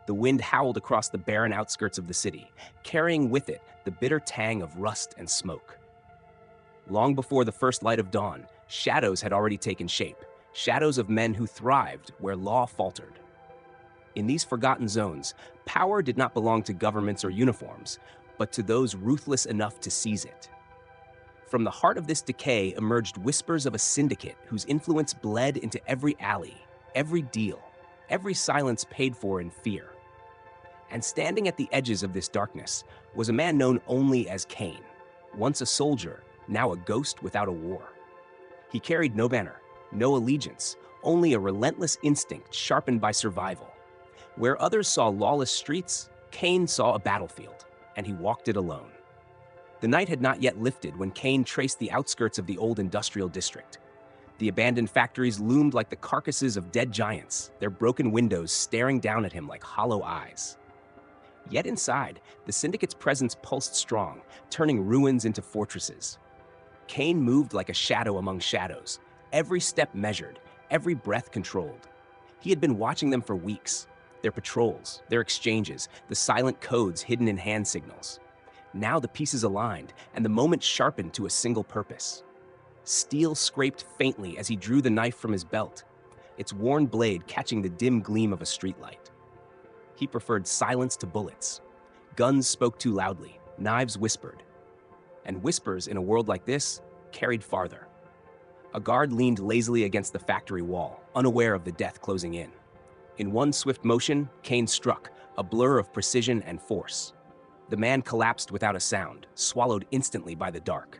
The wind howled across the barren outskirts of the city, carrying with it the bitter tang of rust and smoke. Long before the first light of dawn, shadows had already taken shape, shadows of men who thrived where law faltered. In these forgotten zones, power did not belong to governments or uniforms, but to those ruthless enough to seize it. From the heart of this decay emerged whispers of a syndicate whose influence bled into every alley, every deal, every silence paid for in fear. And standing at the edges of this darkness was a man known only as Cain, once a soldier, now a ghost without a war. He carried no banner, no allegiance, only a relentless instinct sharpened by survival. Where others saw lawless streets, Cain saw a battlefield, and he walked it alone. The night had not yet lifted when Cain traced the outskirts of the old industrial district. The abandoned factories loomed like the carcasses of dead giants, their broken windows staring down at him like hollow eyes. Yet inside, the syndicate's presence pulsed strong, turning ruins into fortresses. Cain moved like a shadow among shadows, every step measured, every breath controlled. He had been watching them for weeks, their patrols, their exchanges, the silent codes hidden in hand signals. Now the pieces aligned, and the moment sharpened to a single purpose. Steel scraped faintly as he drew the knife from his belt, its worn blade catching the dim gleam of a streetlight. He preferred silence to bullets. Guns spoke too loudly, knives whispered. And whispers in a world like this carried farther. A guard leaned lazily against the factory wall, unaware of the death closing in. In one swift motion, Cain struck, a blur of precision and force. The man collapsed without a sound, swallowed instantly by the dark.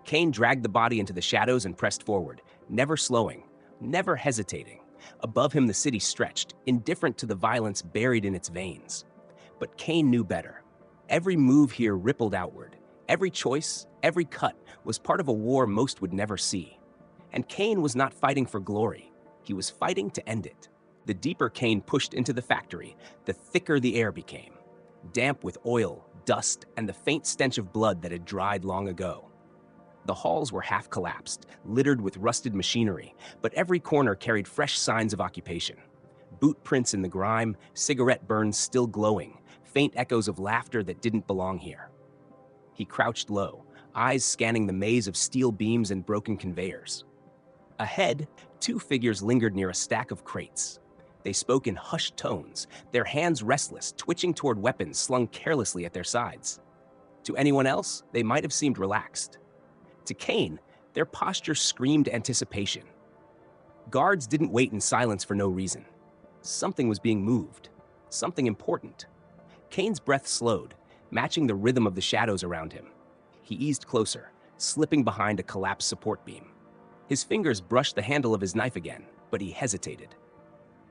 Cain dragged the body into the shadows and pressed forward, never slowing, never hesitating. Above him the city stretched, indifferent to the violence buried in its veins. But Cain knew better. Every move here rippled outward. Every choice, every cut was part of a war most would never see. And Cain was not fighting for glory. He was fighting to end it. The deeper Cain pushed into the factory, the thicker the air became. Damp with oil, dust, and the faint stench of blood that had dried long ago. The halls were half collapsed, littered with rusted machinery, but every corner carried fresh signs of occupation. Boot prints in the grime, cigarette burns still glowing, faint echoes of laughter that didn't belong here. He crouched low, eyes scanning the maze of steel beams and broken conveyors. Ahead, two figures lingered near a stack of crates. They spoke in hushed tones, their hands restless, twitching toward weapons slung carelessly at their sides. To anyone else, they might have seemed relaxed. To Cain, their posture screamed anticipation. Guards didn't wait in silence for no reason. Something was being moved, something important. Cain's breath slowed, matching the rhythm of the shadows around him. He eased closer, slipping behind a collapsed support beam. His fingers brushed the handle of his knife again, but he hesitated.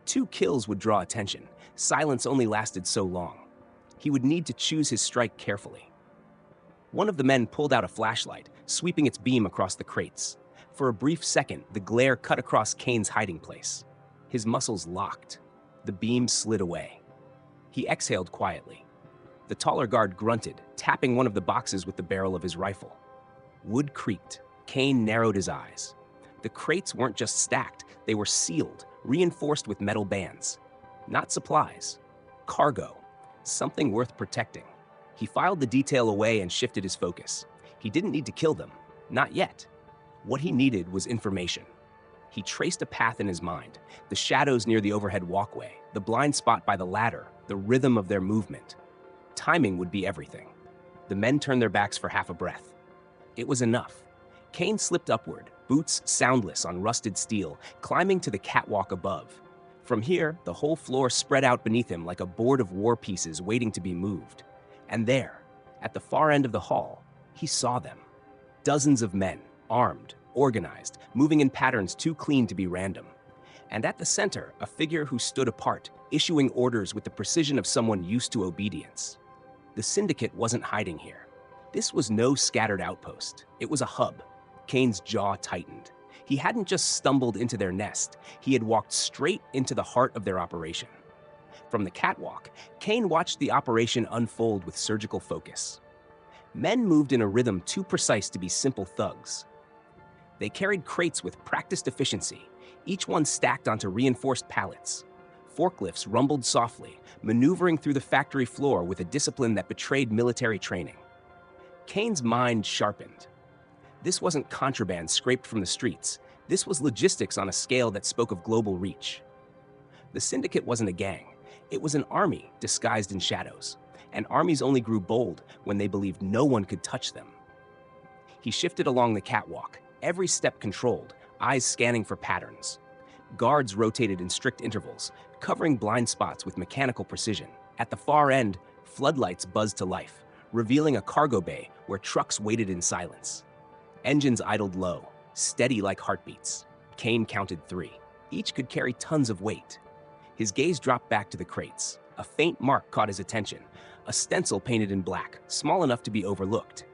2 kills would draw attention. Silence only lasted so long. He would need to choose his strike carefully. One of the men pulled out a flashlight, sweeping its beam across the crates. For a brief second, the glare cut across Cain's hiding place. His muscles locked. The beam slid away. He exhaled quietly. The taller guard grunted, tapping one of the boxes with the barrel of his rifle. Wood creaked. Cain narrowed his eyes. The crates weren't just stacked, they were sealed, reinforced with metal bands. Not supplies. Cargo. Something worth protecting. He filed the detail away and shifted his focus. He didn't need to kill them. Not yet. What he needed was information. He traced a path in his mind, the shadows near the overhead walkway, the blind spot by the ladder, the rhythm of their movement. Timing would be everything. The men turned their backs for half a breath. It was enough. Cain slipped upward, boots soundless on rusted steel, climbing to the catwalk above. From here, the whole floor spread out beneath him like a board of war pieces waiting to be moved. And there, at the far end of the hall, he saw them. Dozens of men, armed, organized, moving in patterns too clean to be random. And at the center, a figure who stood apart, issuing orders with the precision of someone used to obedience. The syndicate wasn't hiding here. This was no scattered outpost. It was a hub. Cain's jaw tightened. He hadn't just stumbled into their nest. He had walked straight into the heart of their operation. From the catwalk, Cain watched the operation unfold with surgical focus. Men moved in a rhythm too precise to be simple thugs. They carried crates with practiced efficiency, each one stacked onto reinforced pallets. Forklifts rumbled softly, maneuvering through the factory floor with a discipline that betrayed military training. Kane's mind sharpened. This wasn't contraband scraped from the streets. This was logistics on a scale that spoke of global reach. The Syndicate wasn't a gang. It was an army disguised in shadows. And armies only grew bold when they believed no one could touch them. He shifted along the catwalk, every step controlled, eyes scanning for patterns. Guards rotated in strict intervals, covering blind spots with mechanical precision. At the far end, floodlights buzzed to life, revealing a cargo bay where trucks waited in silence. Engines idled low, steady like heartbeats. Kane counted 3. Each could carry tons of weight. His gaze dropped back to the crates. A faint mark caught his attention, a stencil painted in black, small enough to be overlooked.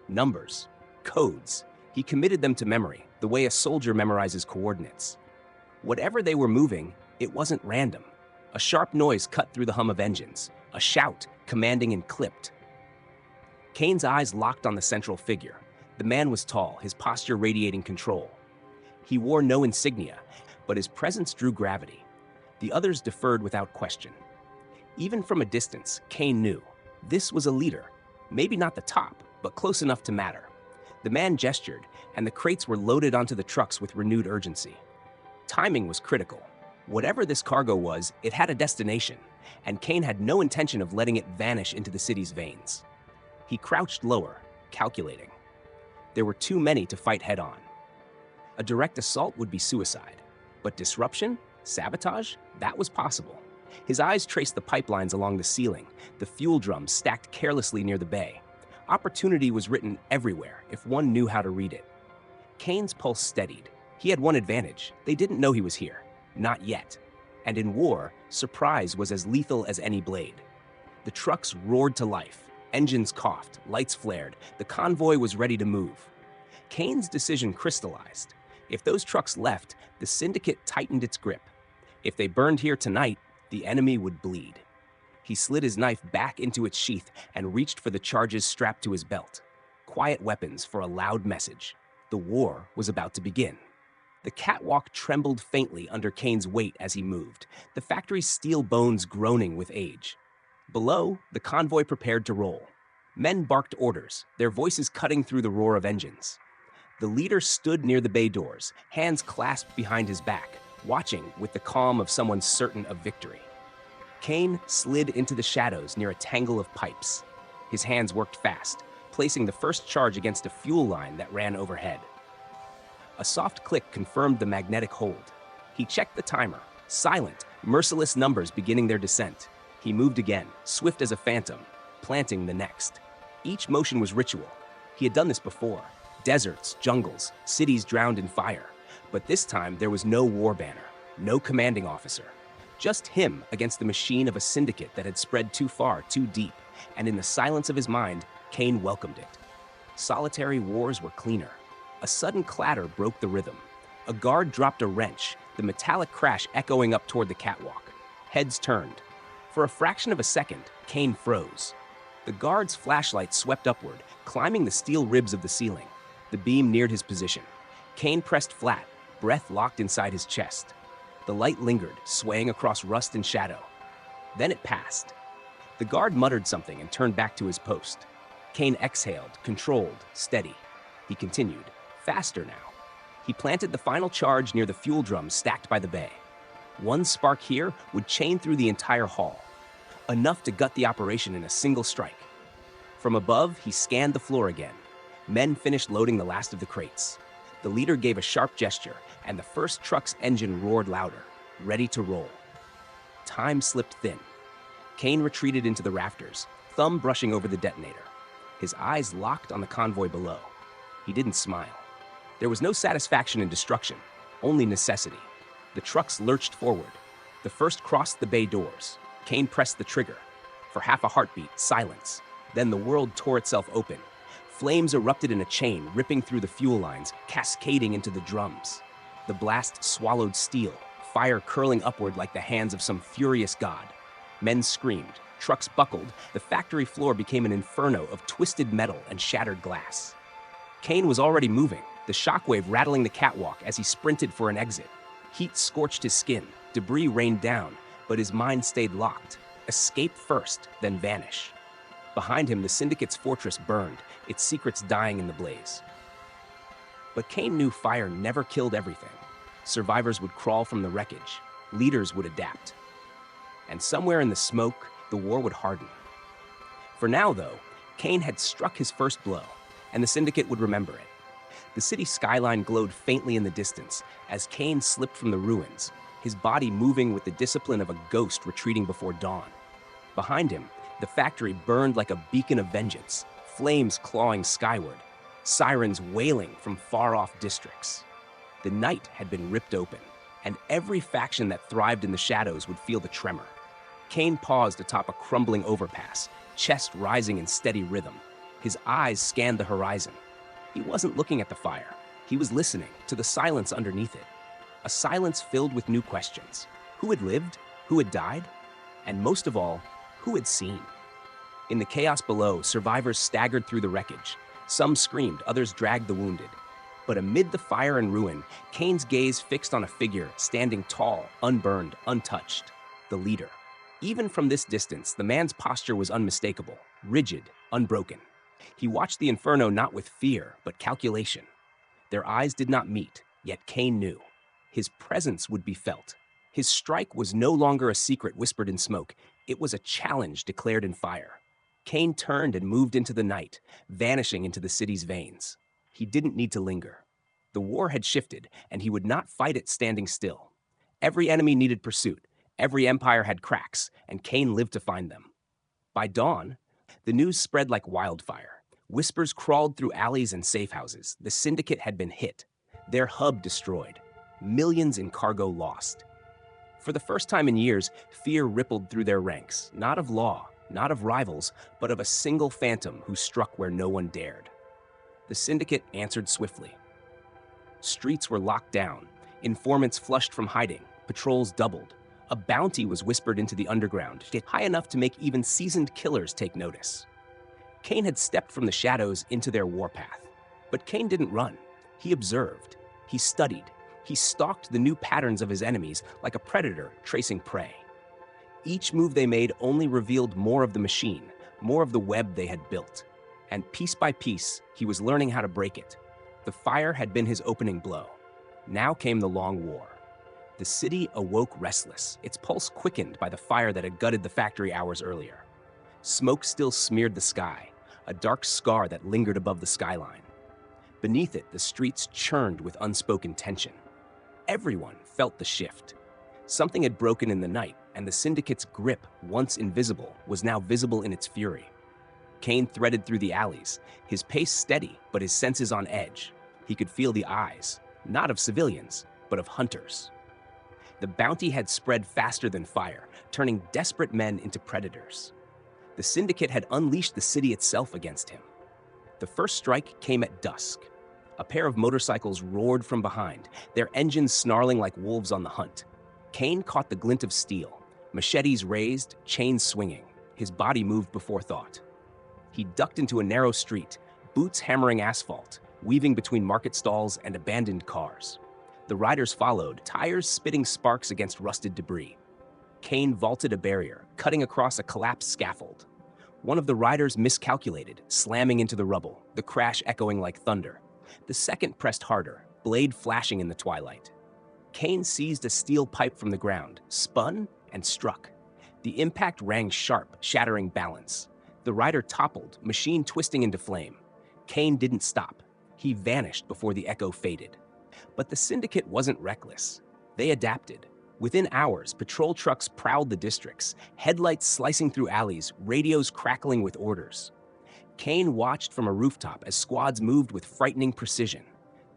Numbers, codes. He committed them to memory, the way a soldier memorizes coordinates. Whatever they were moving, it wasn't random. A sharp noise cut through the hum of engines, a shout, commanding and clipped. Kane's eyes locked on the central figure. The man was tall, his posture radiating control. He wore no insignia, but his presence drew gravity. The others deferred without question. Even from a distance, Kane knew this was a leader. Maybe not the top, but close enough to matter. The man gestured, and the crates were loaded onto the trucks with renewed urgency. Timing was critical. Whatever this cargo was, it had a destination, and Kane had no intention of letting it vanish into the city's veins. He crouched lower, calculating. There were too many to fight head-on. A direct assault would be suicide, but disruption, sabotage, that was possible. His eyes traced the pipelines along the ceiling, the fuel drums stacked carelessly near the bay. Opportunity was written everywhere if one knew how to read it. Kane's pulse steadied. He had one advantage. They didn't know he was here. Not yet. And in war, surprise was as lethal as any blade. The trucks roared to life. Engines coughed, lights flared. The convoy was ready to move. Kane's decision crystallized. If those trucks left, the Syndicate tightened its grip. If they burned here tonight, the enemy would bleed. He slid his knife back into its sheath and reached for the charges strapped to his belt. Quiet weapons for a loud message. The war was about to begin. The catwalk trembled faintly under Kane's weight as he moved, the factory's steel bones groaning with age. Below, the convoy prepared to roll. Men barked orders, their voices cutting through the roar of engines. The leader stood near the bay doors, hands clasped behind his back, watching with the calm of someone certain of victory. Kane slid into the shadows near a tangle of pipes. His hands worked fast, placing the first charge against a fuel line that ran overhead. A soft click confirmed the magnetic hold. He checked the timer, silent, merciless numbers beginning their descent. He moved again, swift as a phantom, planting the next. Each motion was ritual. He had done this before. Deserts, jungles, cities drowned in fire. But this time there was no war banner, no commanding officer. Just him against the machine of a syndicate that had spread too far, too deep, and in the silence of his mind, Kane welcomed it. Solitary wars were cleaner. A sudden clatter broke the rhythm. A guard dropped a wrench, the metallic crash echoing up toward the catwalk. Heads turned. For a fraction of a second, Kane froze. The guard's flashlight swept upward, climbing the steel ribs of the ceiling. The beam neared his position. Kane pressed flat, breath locked inside his chest. The light lingered, swaying across rust and shadow. Then it passed. The guard muttered something and turned back to his post. Kane exhaled, controlled, steady. He continued, faster now. He planted the final charge near the fuel drums stacked by the bay. One spark here would chain through the entire hall, enough to gut the operation in a single strike. From above, he scanned the floor again. Men finished loading the last of the crates. The leader gave a sharp gesture, and the first truck's engine roared louder, ready to roll. Time slipped thin. Kane retreated into the rafters, thumb brushing over the detonator. His eyes locked on the convoy below. He didn't smile. There was no satisfaction in destruction, only necessity. The trucks lurched forward. The first crossed the bay doors. Kane pressed the trigger. For half a heartbeat, silence. Then the world tore itself open. Flames erupted in a chain, ripping through the fuel lines, cascading into the drums. The blast swallowed steel, fire curling upward like the hands of some furious god. Men screamed, trucks buckled, the factory floor became an inferno of twisted metal and shattered glass. Kane was already moving, the shockwave rattling the catwalk as he sprinted for an exit. Heat scorched his skin, debris rained down, But his mind stayed locked. Escape first, then vanish. Behind him, the Syndicate's fortress burned, its secrets dying in the blaze. But Kane knew fire never killed everything. Survivors would crawl from the wreckage. Leaders would adapt. And somewhere in the smoke, the war would harden. For now, though, Kane had struck his first blow, and the Syndicate would remember it. The city skyline glowed faintly in the distance as Kane slipped from the ruins, his body moving with the discipline of a ghost retreating before dawn. Behind him, the factory burned like a beacon of vengeance, flames clawing skyward, sirens wailing from far-off districts. The night had been ripped open, and every faction that thrived in the shadows would feel the tremor. Kane paused atop a crumbling overpass, chest rising in steady rhythm. His eyes scanned the horizon. He wasn't looking at the fire. He was listening to the silence underneath it. A silence filled with new questions. Who had lived? Who had died? And most of all, who had seen? In the chaos below, survivors staggered through the wreckage. Some screamed, others dragged the wounded. But amid the fire and ruin, Kane's gaze fixed on a figure standing tall, unburned, untouched. The leader. Even from this distance, the man's posture was unmistakable, rigid, unbroken. He watched the inferno not with fear, but calculation. Their eyes did not meet, yet Kane knew. His presence would be felt. His strike was no longer a secret whispered in smoke. It was a challenge declared in fire. Kane turned and moved into the night, vanishing into the city's veins. He didn't need to linger. The war had shifted, and he would not fight it standing still. Every enemy needed pursuit. Every empire had cracks, and Kane lived to find them. By dawn, the news spread like wildfire. Whispers crawled through alleys and safe houses. The Syndicate had been hit, their hub destroyed, millions in cargo lost. For the first time in years, fear rippled through their ranks, not of law, not of rivals, but of a single phantom who struck where no one dared. The Syndicate answered swiftly. Streets were locked down, informants flushed from hiding, patrols doubled. A bounty was whispered into the underground, high enough to make even seasoned killers take notice. Kane had stepped from the shadows into their warpath. But Kane didn't run. He observed. He studied. He stalked the new patterns of his enemies like a predator tracing prey. Each move they made only revealed more of the machine, more of the web they had built. And piece by piece, he was learning how to break it. The fire had been his opening blow. Now came the long war. The city awoke restless, its pulse quickened by the fire that had gutted the factory hours earlier. Smoke still smeared the sky, a dark scar that lingered above the skyline. Beneath it, the streets churned with unspoken tension. Everyone felt the shift. Something had broken in the night, and the Syndicate's grip, once invisible, was now visible in its fury. Kane threaded through the alleys, his pace steady, but his senses on edge. He could feel the eyes, not of civilians, but of hunters. The bounty had spread faster than fire, turning desperate men into predators. The Syndicate had unleashed the city itself against him. The first strike came at dusk. A pair of motorcycles roared from behind, their engines snarling like wolves on the hunt. Kane caught the glint of steel, machetes raised, chains swinging. His body moved before thought. He ducked into a narrow street, boots hammering asphalt, weaving between market stalls and abandoned cars. The riders followed, tires spitting sparks against rusted debris. Kane vaulted a barrier, cutting across a collapsed scaffold. One of the riders miscalculated, slamming into the rubble, the crash echoing like thunder. The second pressed harder, blade flashing in the twilight. Kane seized a steel pipe from the ground, spun, and struck. The impact rang sharp, shattering balance. The rider toppled, machine twisting into flame. Kane didn't stop. He vanished before the echo faded. But the Syndicate wasn't reckless. They adapted. Within hours, patrol trucks prowled the districts, headlights slicing through alleys, radios crackling with orders. Kane watched from a rooftop as squads moved with frightening precision.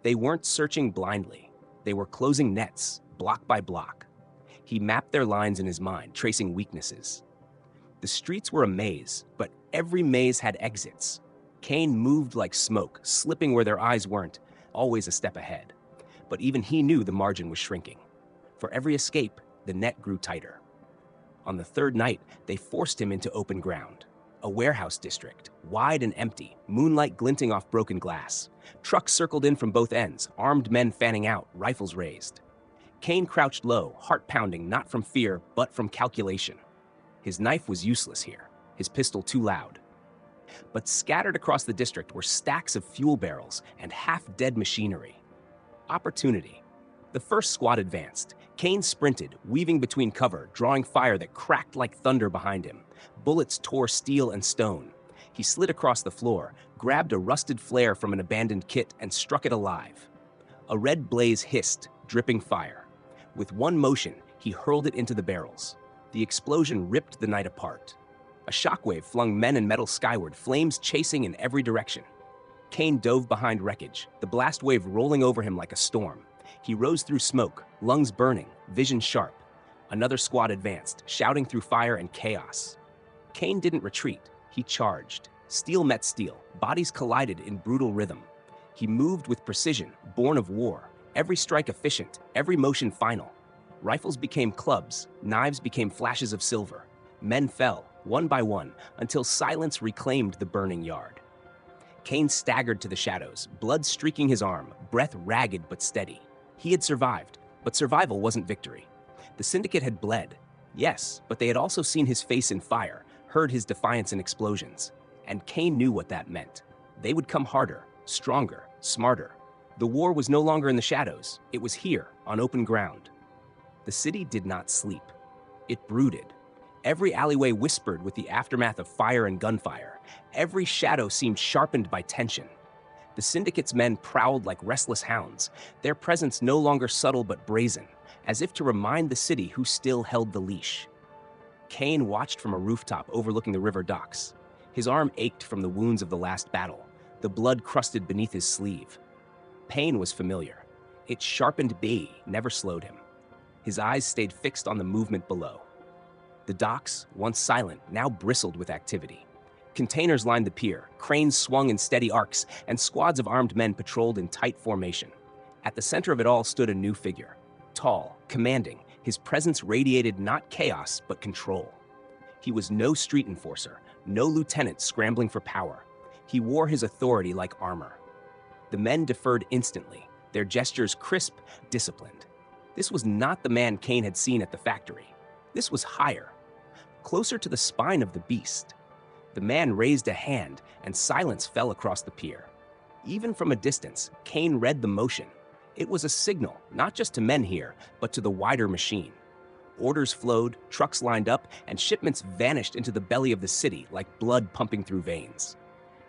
They weren't searching blindly. They were closing nets, block by block. He mapped their lines in his mind, tracing weaknesses. The streets were a maze, but every maze had exits. Kane moved like smoke, slipping where their eyes weren't, always a step ahead. But even he knew the margin was shrinking. For every escape, the net grew tighter. On the third night, they forced him into open ground. A warehouse district, wide and empty, moonlight glinting off broken glass. Trucks circled in from both ends, armed men fanning out, rifles raised. Kane crouched low, heart pounding not from fear, but from calculation. His knife was useless here, his pistol too loud. But scattered across the district were stacks of fuel barrels and half-dead machinery. Opportunity. The first squad advanced. Kane sprinted, weaving between cover, drawing fire that cracked like thunder behind him. Bullets tore steel and stone. He slid across the floor, grabbed a rusted flare from an abandoned kit, and struck it alive. A red blaze hissed, dripping fire. With one motion, he hurled it into the barrels. The explosion ripped the night apart. A shockwave flung men and metal skyward, flames chasing in every direction. Kane dove behind wreckage, the blast wave rolling over him like a storm. He rose through smoke, lungs burning, vision sharp. Another squad advanced, shouting through fire and chaos. Kane didn't retreat. He charged. Steel met steel. Bodies collided in brutal rhythm. He moved with precision, born of war. Every strike efficient, every motion final. Rifles became clubs. Knives became flashes of silver. Men fell, one by one, until silence reclaimed the burning yard. Kane staggered to the shadows, blood streaking his arm, breath ragged but steady. He had survived, but survival wasn't victory. The Syndicate had bled, yes, but they had also seen his face in fire, heard his defiance in explosions. And Kane knew what that meant. They would come harder, stronger, smarter. The war was no longer in the shadows. It was here, on open ground. The city did not sleep. It brooded. Every alleyway whispered with the aftermath of fire and gunfire. Every shadow seemed sharpened by tension. The Syndicate's men prowled like restless hounds, their presence no longer subtle but brazen, as if to remind the city who still held the leash. Kane watched from a rooftop overlooking the river docks. His arm ached from the wounds of the last battle, the blood crusted beneath his sleeve. Pain was familiar. Its sharpened bay never slowed him. His eyes stayed fixed on the movement below. The docks, once silent, now bristled with activity. Containers lined the pier, cranes swung in steady arcs, and squads of armed men patrolled in tight formation. At the center of it all stood a new figure. Tall, commanding, his presence radiated not chaos, but control. He was no street enforcer, no lieutenant scrambling for power. He wore his authority like armor. The men deferred instantly, their gestures crisp, disciplined. This was not the man Kane had seen at the factory. This was higher, closer to the spine of the beast. The man raised a hand, and silence fell across the pier. Even from a distance, Kane read the motion. It was a signal, not just to men here, but to the wider machine. Orders flowed, trucks lined up, and shipments vanished into the belly of the city like blood pumping through veins.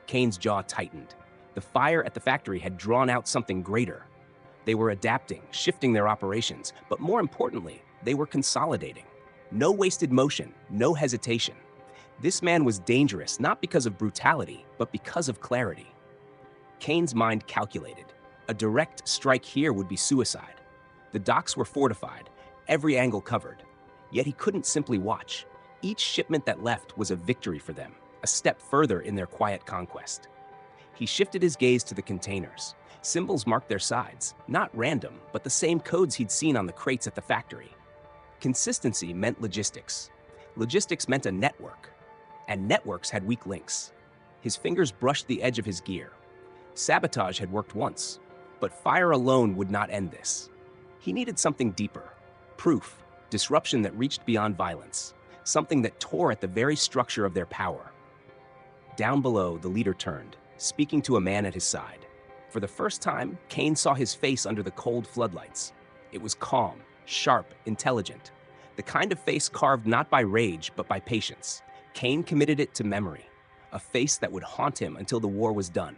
Kane's jaw tightened. The fire at the factory had drawn out something greater. They were adapting, shifting their operations, but more importantly, they were consolidating. No wasted motion, no hesitation. This man was dangerous not because of brutality, but because of clarity. Kane's mind calculated. A direct strike here would be suicide. The docks were fortified, every angle covered. Yet he couldn't simply watch. Each shipment that left was a victory for them, a step further in their quiet conquest. He shifted his gaze to the containers. Symbols marked their sides, not random, but the same codes he'd seen on the crates at the factory. Consistency meant logistics. Logistics meant a network. And networks had weak links. His fingers brushed the edge of his gear. Sabotage had worked once, but fire alone would not end this. He needed something deeper. Proof, disruption that reached beyond violence, something that tore at the very structure of their power. Down below, the leader turned, speaking to a man at his side. For the first time, Kane saw his face under the cold floodlights. It was calm, sharp, intelligent. The kind of face carved not by rage, but by patience. Kane committed it to memory, a face that would haunt him until the war was done.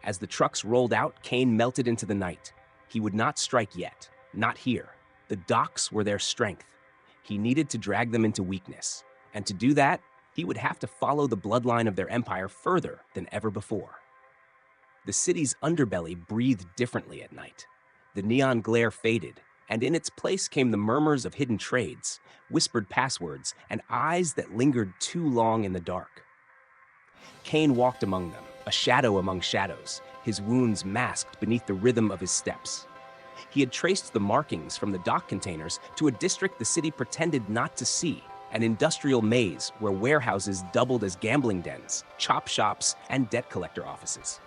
As the trucks rolled out, Kane melted into the night. He would not strike yet, not here. The docks were their strength. He needed to drag them into weakness. And to do that, he would have to follow the bloodline of their empire further than ever before. The city's underbelly breathed differently at night. The neon glare faded, and in its place came the murmurs of hidden trades, whispered passwords, and eyes that lingered too long in the dark. Kane walked among them, a shadow among shadows, his wounds masked beneath the rhythm of his steps. He had traced the markings from the dock containers to a district the city pretended not to see, an industrial maze where warehouses doubled as gambling dens, chop shops, and debt collector offices.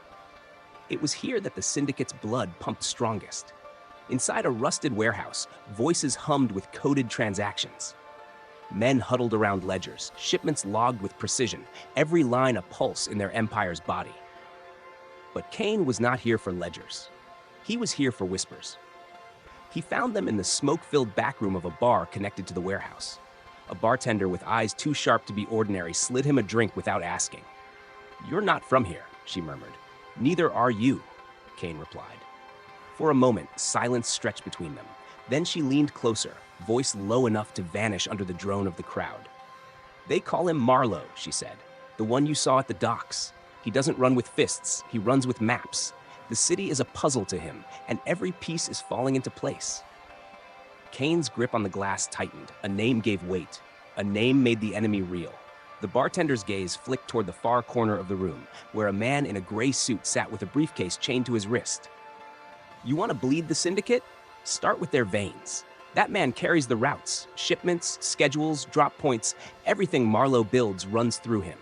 It was here that the Syndicate's blood pumped strongest. Inside a rusted warehouse, voices hummed with coded transactions. Men huddled around ledgers, shipments logged with precision, every line a pulse in their empire's body. But Kane was not here for ledgers. He was here for whispers. He found them in the smoke-filled backroom of a bar connected to the warehouse. A bartender with eyes too sharp to be ordinary slid him a drink without asking. "You're not from here," she murmured. "Neither are you," Kane replied. For a moment, silence stretched between them. Then she leaned closer, voice low enough to vanish under the drone of the crowd. "They call him Marlowe," she said. "The one you saw at the docks. He doesn't run with fists, he runs with maps. The city is a puzzle to him, and every piece is falling into place." Kane's grip on the glass tightened. A name gave weight. A name made the enemy real. The bartender's gaze flicked toward the far corner of the room, where a man in a gray suit sat with a briefcase chained to his wrist. "You want to bleed the syndicate? Start with their veins. That man carries the routes, shipments, schedules, drop points. Everything Marlowe builds runs through him."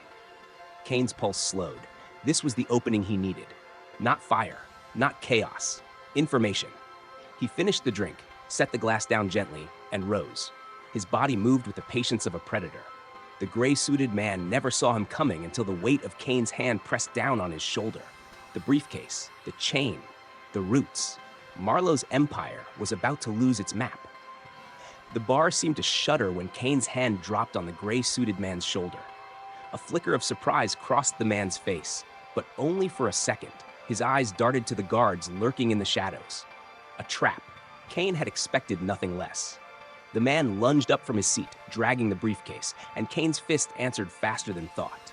Kane's pulse slowed. This was the opening he needed. Not fire, not chaos, information. He finished the drink, set the glass down gently, and rose. His body moved with the patience of a predator. The gray-suited man never saw him coming until the weight of Kane's hand pressed down on his shoulder. The briefcase, the chain, the roots. Marlowe's empire was about to lose its map. The bar seemed to shudder when Kane's hand dropped on the gray-suited man's shoulder. A flicker of surprise crossed the man's face, but only for a second. His eyes darted to the guards lurking in the shadows. A trap. Kane had expected nothing less. The man lunged up from his seat, dragging the briefcase, and Kane's fist answered faster than thought.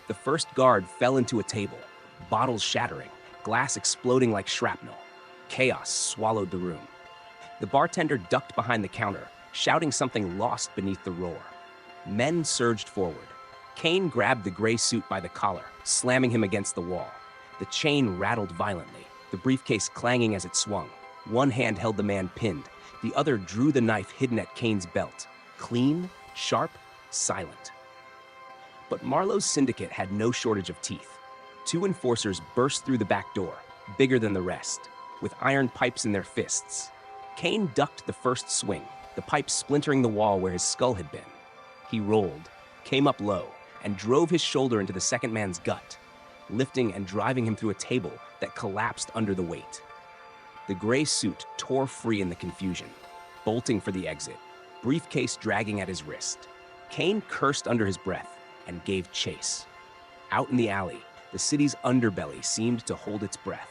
The first guard fell into a table, bottles shattering, glass exploding like shrapnel. Chaos swallowed the room. The bartender ducked behind the counter, shouting something lost beneath the roar. Men surged forward. Kane grabbed the gray suit by the collar, slamming him against the wall. The chain rattled violently, the briefcase clanging as it swung. One hand held the man pinned. The other drew the knife hidden at Kane's belt. Clean, sharp, silent. But Marlowe's syndicate had no shortage of teeth. Two enforcers burst through the back door, bigger than the rest, with iron pipes in their fists. Kane ducked the first swing, the pipe splintering the wall where his skull had been. He rolled, came up low, and drove his shoulder into the second man's gut, lifting and driving him through a table that collapsed under the weight. The gray suit tore free in the confusion, bolting for the exit, briefcase dragging at his wrist. Kane cursed under his breath and gave chase. Out in the alley, the city's underbelly seemed to hold its breath.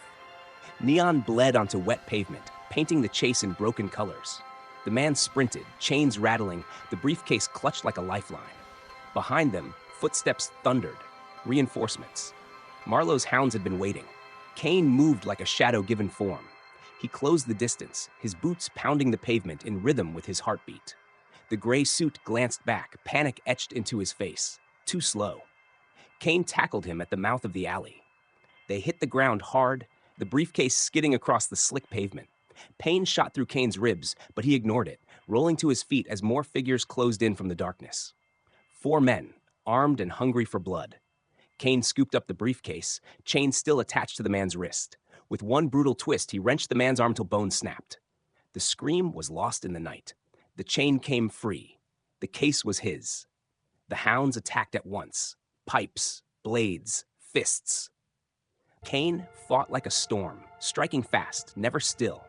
Neon bled onto wet pavement, painting the chase in broken colors. The man sprinted, chains rattling, the briefcase clutched like a lifeline. Behind them, footsteps thundered. Reinforcements. Marlowe's hounds had been waiting. Kane moved like a shadow given form. He closed the distance, his boots pounding the pavement in rhythm with his heartbeat. The gray suit glanced back, panic etched into his face. Too slow. Kane tackled him at the mouth of the alley. They hit the ground hard, the briefcase skidding across the slick pavement. Pain shot through Kane's ribs, but he ignored it, rolling to his feet as more figures closed in from the darkness. 4 men, armed and hungry for blood. Kane scooped up the briefcase, chain still attached to the man's wrist. With one brutal twist, he wrenched the man's arm till bone snapped. The scream was lost in the night. The chain came free. The case was his. The hounds attacked at once. Pipes, blades, fists. Kane fought like a storm, striking fast, never still.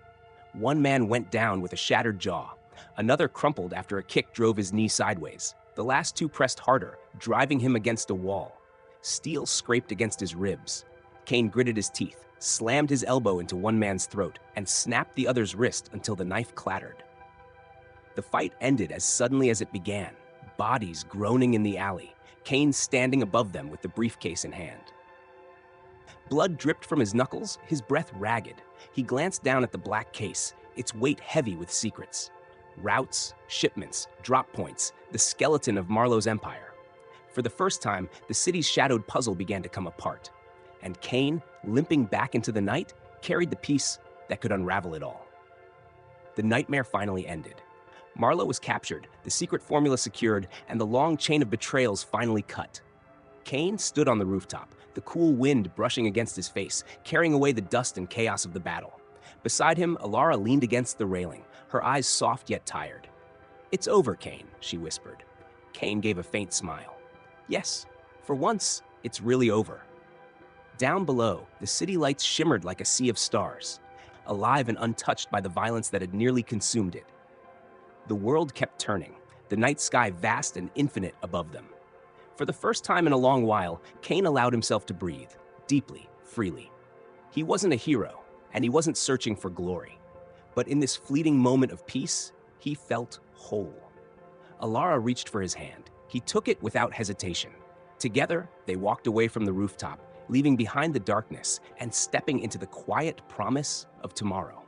One man went down with a shattered jaw. Another crumpled after a kick drove his knee sideways. The last 2 pressed harder, driving him against a wall. Steel scraped against his ribs. Kane gritted his teeth, slammed his elbow into one man's throat, and snapped the other's wrist until the knife clattered. The fight ended as suddenly as it began, bodies groaning in the alley, Kane standing above them with the briefcase in hand. Blood dripped from his knuckles, his breath ragged. He glanced down at the black case, its weight heavy with secrets. Routes, shipments, drop points, the skeleton of Marlowe's empire. For the first time, the city's shadowed puzzle began to come apart. And Kane, limping back into the night, carried the piece that could unravel it all. The nightmare finally ended. Marlowe was captured, the secret formula secured, and the long chain of betrayals finally cut. Kane stood on the rooftop, the cool wind brushing against his face, carrying away the dust and chaos of the battle. Beside him, Alara leaned against the railing, her eyes soft yet tired. "It's over, Kane," she whispered. Kane gave a faint smile. "Yes, for once, it's really over." Down below, the city lights shimmered like a sea of stars, alive and untouched by the violence that had nearly consumed it. The world kept turning, the night sky vast and infinite above them. For the first time in a long while, Kane allowed himself to breathe, deeply, freely. He wasn't a hero, and he wasn't searching for glory. But in this fleeting moment of peace, he felt whole. Alara reached for his hand. He took it without hesitation. Together, they walked away from the rooftop, leaving behind the darkness and stepping into the quiet promise of tomorrow.